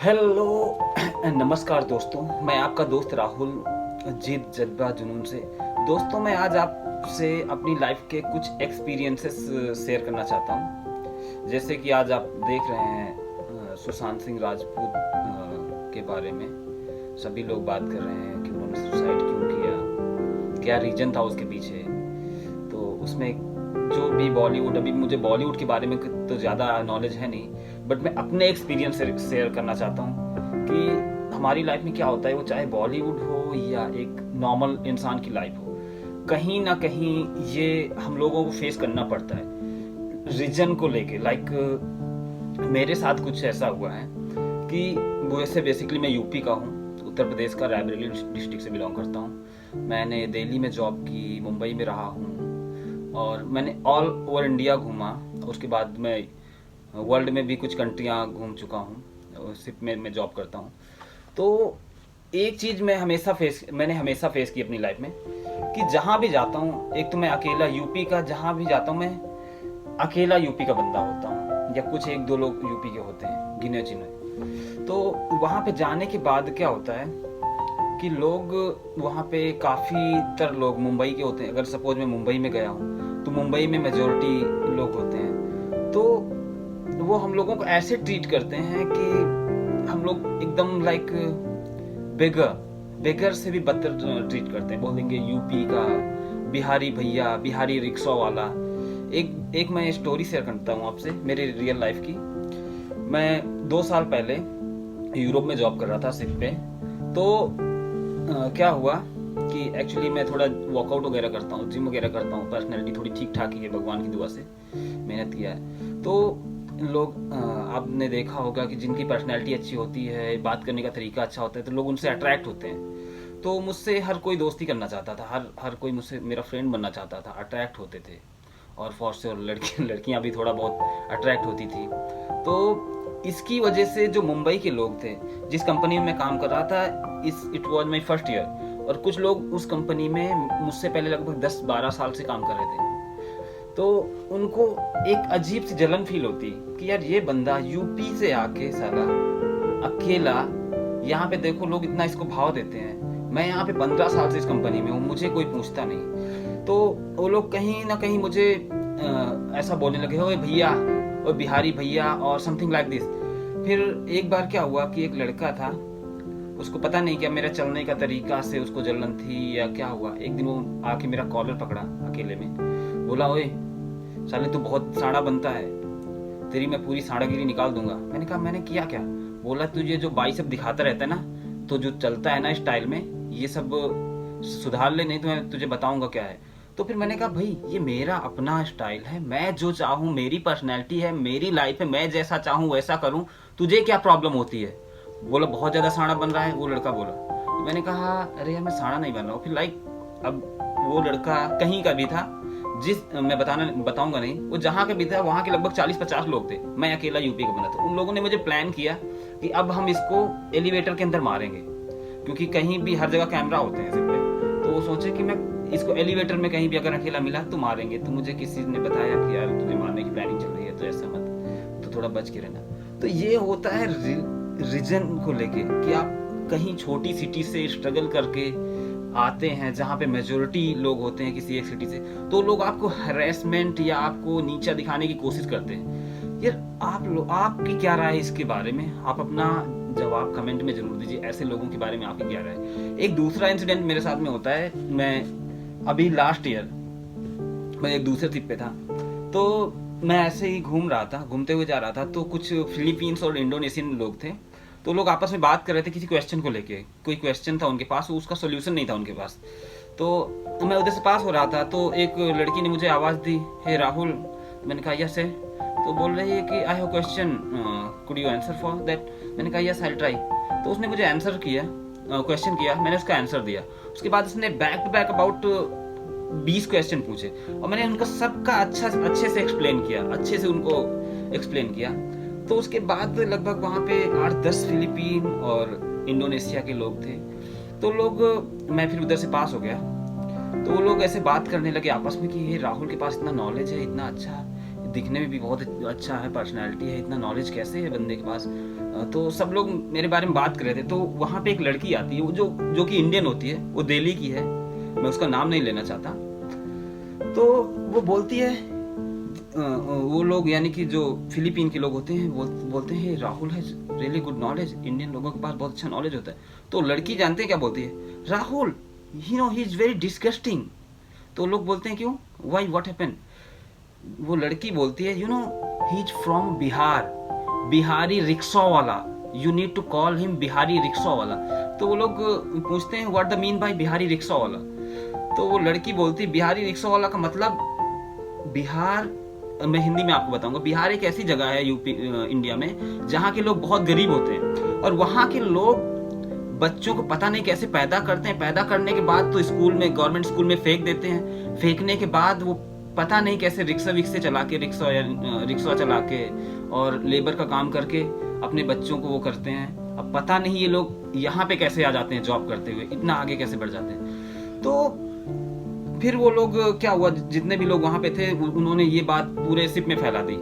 Hello नमस्कार दोस्तों, मैं आपका दोस्त राहुल, जिद जज्बा जुनून से। दोस्तों, मैं आज आपसे अपनी लाइफ के कुछ एक्सपीरियंसेस शेयर करना चाहता हूँ। जैसे कि आज आप देख रहे हैं सुशांत सिंह राजपूत के बारे में सभी लोग बात कर रहे हैं कि उन्होंने सुसाइड क्यों किया, क्या रीजन था उसके पीछे। तो उसमें जो भी बॉलीवुड, अभी मुझे बॉलीवुड के बारे में तो ज़्यादा नॉलेज है नहीं, बट मैं अपने एक्सपीरियंस से शेयर करना चाहता हूँ कि हमारी लाइफ में क्या होता है, वो चाहे बॉलीवुड हो या एक नॉर्मल इंसान की लाइफ हो, कहीं ना कहीं ये हम लोगों को फेस करना पड़ता है रीजन को लेके। लाइक मेरे साथ कुछ ऐसा हुआ है कि वैसे बेसिकली मैं यूपी का हूँ, उत्तर प्रदेश का, रायबरेली डिस्ट्रिक्ट से बिलोंग करता हूँ। मैंने दिल्ली में जॉब की, मुंबई में रहा हूँ और मैंने ऑल ओवर इंडिया घूमा। उसके बाद मैं वर्ल्ड में भी कुछ कंट्रियाँ घूम चुका हूँ, सिर्फ में मैं जॉब करता हूँ। तो एक चीज़ मैंने हमेशा फेस की अपनी लाइफ में कि जहाँ भी जाता हूँ, एक तो मैं अकेला यूपी का, जहाँ भी जाता हूँ मैं अकेला यूपी का बंदा होता हूँ या कुछ एक दो लोग यूपी के होते हैं गिने चुने। तो वहाँ पे जाने के बाद क्या होता है कि लोग वहाँ पे काफ़ी तर लोग मुंबई के होते हैं। अगर सपोज मैं मुंबई में गया हूँ तो मुंबई में मेजोरिटी लोग होते हैं, तो वो हम लोगों को ऐसे ट्रीट करते हैं कि हम लोग एकदम लाइक बेगर बेगर से भी बदतर ट्रीट करते हैं। बोल देंगे यूपी का बिहारी भैया, बिहारी रिक्शा वाला। एक मैं स्टोरी शेयर करता हूँ आपसे मेरे रियल लाइफ की। मैं 2 साल पहले यूरोप में जॉब कर रहा था शिप पे। तो क्या हुआ कि एक्चुअली मैं थोड़ा वर्कआउट वगैरह करता हूँ, जिम वगैरह करता हूँ, पर्सनैलिटी थोड़ी ठीक ठाक ही है, भगवान की दुआ से मेहनत किया है। तो लोग आपने देखा होगा कि जिनकी पर्सनैलिटी अच्छी होती है, बात करने का तरीका अच्छा होता है, तो लोग उनसे अट्रैक्ट होते हैं। तो मुझसे हर कोई दोस्ती करना चाहता था, हर कोई मुझसे मेरा फ्रेंड बनना चाहता था, अट्रैक्ट होते थे। और फॉर श्योर लड़कियां भी थोड़ा बहुत अट्रैक्ट होती थी। तो इसकी वजह से जो मुंबई के लोग थे, जिस कंपनी में मैं काम कर रहा था, it was my first year, और कुछ लोग उस कंपनी में मुझसे पहले लगभग 10-12 साल से काम कर रहे थे। तो उनको एक अजीब सी जलन फील होती कि यार ये बंदा यूपी से आके साला अकेला, यहाँ पे देखो लोग इतना इसको भाव देते हैं, मैं यहाँ पे 15 साल से इस कंपनी में हूँ, मुझे कोई पूछता नहीं। तो वो लोग कहीं ना कहीं मुझे ऐसा बोलने लगे, ओए भैया, ओए बिहारी भैया, और समथिंग लाइक दिस। फिर एक बार क्या हुआ कि एक लड़का था, उसको पता नहीं क्या मेरा चलने का तरीका से उसको जलन थी या क्या हुआ। एक दिन वो आके मेरा कॉलर पकड़ा अकेले में, बोला, ओए साले तू बहुत साड़ा बनता है, तेरी मैं पूरी साड़ागिरी निकाल दूंगा। मैंने कहा मैंने किया क्या? बोला तुझे जो बाइसेप दिखाता रहता है ना, तो जो चलता है ना स्टाइल में, ये सब सुधार ले, नहीं तो मैं तुझे बताऊंगा क्या है। तो फिर मैंने कहा भाई ये मेरा अपना स्टाइल है, मैं जो चाहूँ, मेरी पर्सनैलिटी है, मेरी लाइफ है, मैं जैसा चाहूँ वैसा करूँ, तुझे क्या प्रॉब्लम होती है? बोला बहुत ज़्यादा साड़ा बन रहा है, वो लड़का बोला। तो मैंने कहा अरे यार मैं साड़ा नहीं बन रहा हूँ। फिर लाइक अब वो लड़का कहीं का भी था, मैं बताऊंगा नहीं, वो जहाँ का भी था, वहाँ के लगभग 40-50 लोग थे, मैं अकेला यूपी का बना था। उन लोगों ने मुझे प्लान किया कि अब हम इसको एलिवेटर के अंदर मारेंगे, क्योंकि कहीं भी हर जगह कैमरा होते हैं सिर्फ पे। तो वो सोचे कि मैं इसको एलिवेटर में कहीं भी अगर अकेला मिला तो मारेंगे। तो मुझे किसी ने बताया कि यार तुझे मारने की प्लानिंग चल रही है, तो ऐसा मत, तो थोड़ा बच के रहना। तो ये होता है रीजन को लेके कि आप कहीं छोटी सिटी से स्ट्रगल करके आते हैं जहाँ पे मेजोरिटी लोग होते हैं किसी एक सिटी से, तो लोग आपको हैरेसमेंट या आपको नीचा दिखाने की कोशिश करते हैं। यार आपकी क्या राय है इसके बारे में? आप अपना जवाब कमेंट में जरूर दीजिए, ऐसे लोगों के बारे में आपकी क्या राय है। एक दूसरा इंसिडेंट मेरे साथ में होता है। मैं अभी लास्ट ईयर मैं एक दूसरे ट्रिप पे था, तो मैं ऐसे ही घूमते हुए जा रहा था, तो कुछ फिलीपींस और इंडोनेशियन लोग थे। तो लोग आपस में बात कर रहे थे किसी क्वेश्चन को लेके, कोई क्वेश्चन था उनके पास, उसका सोल्यूशन नहीं था उनके पास। तो मैं उधर से पास हो रहा था, तो एक लड़की ने मुझे आवाज़ दी, हे राहुल। मैंने कहा यस है। तो बोल रही है कि I have question, could you answer for that? मैंने कहा यस आई ट्राई। तो उसने मुझे आंसर किया, क्वेश्चन किया, मैंने उसका आंसर दिया। उसके बाद उसने back to back about 20 question पूछे, और मैंने उनका सबका अच्छे से एक्सप्लेन किया, अच्छे से उनको एक्सप्लेन किया। तो उसके बाद लगभग वहाँ पे 8-10 फिलीपीन और इंडोनेशिया के लोग थे। तो मैं फिर उधर से पास हो गया, तो वो लोग ऐसे बात करने लगे आपस में कि ये राहुल के पास इतना नॉलेज है, इतना अच्छा, दिखने में भी बहुत अच्छा है, पर्सनैलिटी है, इतना नॉलेज कैसे है बंदे के पास। तो सब लोग मेरे बारे में बात कर रहे थे। तो वहाँ पे एक लड़की आती है, वो जो कि इंडियन होती है, वो दिल्ली की है, मैं उसका नाम नहीं लेना चाहता। तो वो बोलती है, वो लोग यानी कि जो फिलीपीन के लोग होते हैं बोलते हैं राहुल है रियली गुड नॉलेज, इंडियन लोगों के पास बहुत अच्छा नॉलेज होता है। तो लड़की जानते हैं क्या बोलती है, Rahul he is very disgusting. तो लोग बोलते हैं क्यों, वाई व्हाट हैपेंड। वो लड़की बोलती है he is from Bihar, Bihari rickshaw वाला, you need to call him Bihari rickshaw वाला। तो वो लोग पूछते हैं what the mean by Bihari rickshaw वाला। तो वो लड़की बोलती है बिहारी रिक्शा वाला का मतलब बिहार, मैं हिंदी में आपको बताऊंगा, बिहार एक ऐसी जगह है यूपी इंडिया में जहाँ के लोग बहुत गरीब होते हैं और वहाँ के लोग बच्चों को पता नहीं कैसे पैदा करते हैं, पैदा करने के बाद तो स्कूल में, गवर्नमेंट स्कूल में फेंक देते हैं, फेंकने के बाद वो पता नहीं कैसे रिक्शा चला के, रिक्शा चला के और लेबर का काम करके अपने बच्चों को वो करते हैं। अब पता नहीं ये लोग यहाँ पे कैसे आ जाते हैं जॉब करते हुए, इतना आगे कैसे बढ़ जाते हैं। तो फिर वो लोग, क्या हुआ, जितने भी लोग वहां पे थे उन्होंने ये बात पूरे सिप में फैला दी,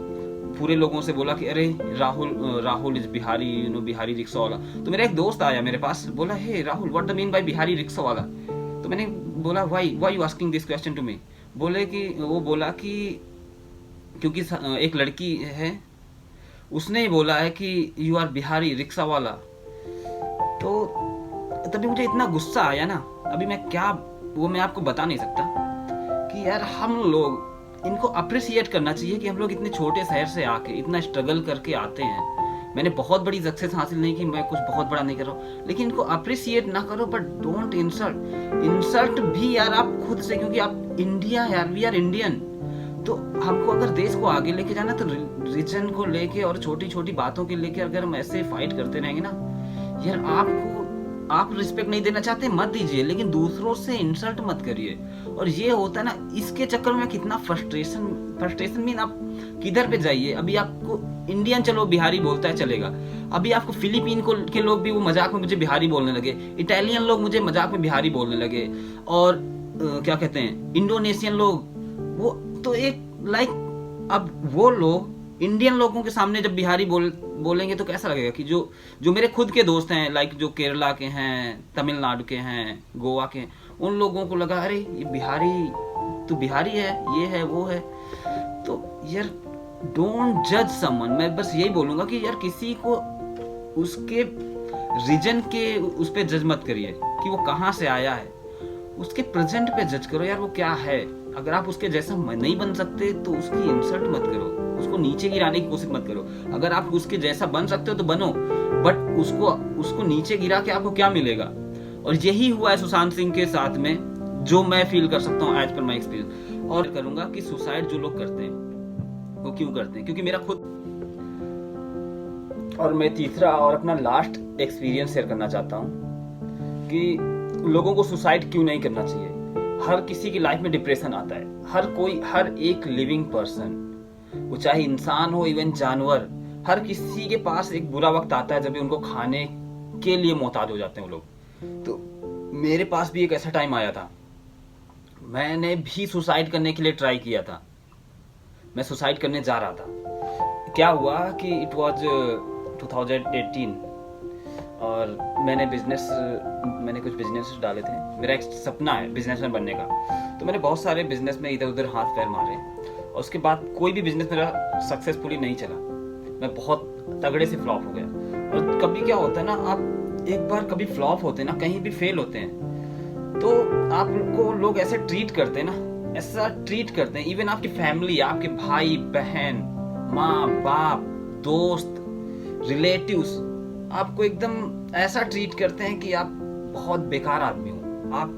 पूरे लोगों से बोला कि अरे राहुल इज बिहारी, बिहारी रिक्शा वाला। तो मेरा एक दोस्त आया मेरे पास, बोला hey Rahul what the mean by Bihari rickshaw वाला। तो मैंने बोला why you asking this question to me. वो बोला कि क्योंकि एक लड़की है उसने ही बोला है कि यू आर बिहारी रिक्शा वाला। तो तभी मुझे इतना गुस्सा आया ना, अभी मैं आपको बता नहीं सकता कि यार हम लोग इनको अप्रिसिएट करना चाहिए कि हम लोग इतने छोटे शहर से आके इतना स्ट्रगल करके आते हैं। मैंने बहुत बड़ी सक्सेस हासिल नहीं की, मैं कुछ बहुत बड़ा नहीं कर रहा हूँ, लेकिन इनको अप्रिसिएट ना करो, बट डोंट इंसल्ट भी यार आप खुद से, क्योंकि आप इंडिया यार, वी आर इंडियन। तो हमको अगर देश को आगे लेके जाना तो रीजन को लेके और छोटी छोटी बातों के लेके अगर हम ऐसे फाइट करते रहेंगे ना यार, आप रिस्पेक्ट नहीं देना चाहते मत दीजिए, लेकिन दूसरों से इंसल्ट मत करिए। और ये होता है ना, इसके चक्कर में कितना फ्रस्ट्रेशन मीन आप किधर पे जाइए। अभी आपको इंडियन, चलो बिहारी बोलता है चलेगा, अभी आपको फिलीपीन के लोग भी वो मजाक में मुझे बिहारी बोलने लगे, इटालियन लोग मुझे मजाक में बिहारी बोलने लगे, और क्या कहते हैं इंडोनेशियन लोग, वो तो एक अब वो लोग इंडियन लोगों के सामने जब बिहारी बोलेंगे तो कैसा लगेगा कि जो मेरे खुद के दोस्त हैं, जो केरला के हैं, तमिलनाडु के हैं, गोवा के हैं, उन लोगों को लगा अरे ये बिहारी, तू बिहारी है, ये है वो है। तो यार डोंट जज समवन। मैं बस यही बोलूंगा कि यार किसी को उसके रीजन के उस पे जज मत करिए कि वो कहाँ से आया है, उसके प्रेजेंट पे जज करो यार वो क्या है। अगर आप उसके जैसा नहीं बन सकते तो उसकी इंसल्ट मत करो, उसको नीचे गिराने की कोशिश मत करो। अगर आप उसके जैसा बन सकते हो तो बनो, बट उसको नीचे गिरा के आपको क्या मिलेगा। और यही हुआ है सुशांत सिंह के साथ में, जो मैं फील कर सकता हूँ एज पर माई एक्सपीरियंस। और करूंगा कि सुसाइड जो लोग करते हैं वो क्यों करते हैं, क्योंकि मेरा खुद। और मैं तीसरा और अपना लास्ट एक्सपीरियंस शेयर करना चाहता हूँ कि लोगों को सुसाइड क्यों नहीं करना चाहिए। हर किसी की लाइफ में डिप्रेशन आता है, हर एक लिविंग पर्सन, वो चाहे इंसान हो इवन जानवर, हर किसी के पास एक बुरा वक्त आता है जब उनको खाने के लिए मोहताज हो जाते हैं वो लोग। तो मेरे पास भी एक ऐसा टाइम आया था, मैंने भी सुसाइड करने के लिए ट्राई किया था, मैं सुसाइड करने जा रहा था। क्या हुआ कि इट वाज 2018 और मैंने कुछ बिजनेस डाले थे। मेरा एक सपना है बिजनेसमैन बनने का, तो मैंने बहुत सारे बिजनेस में इधर उधर हाथ पैर मारे और उसके बाद कोई भी बिजनेस मेरा सक्सेसफुली नहीं चला, मैं बहुत तगड़े से फ्लॉप हो गया। और कभी क्या होता है ना, आप एक बार कभी फ्लॉप होते हैं ना, कहीं भी फेल होते हैं, तो आपको लोग ऐसे ट्रीट करते हैं ना, ऐसा ट्रीट करते हैं, इवन आपकी फैमिली, आपके भाई बहन, माँ बाप, दोस्त, रिलेटिव्स आपको एकदम ऐसा ट्रीट करते हैं कि आप बहुत बेकार आदमी हो, आप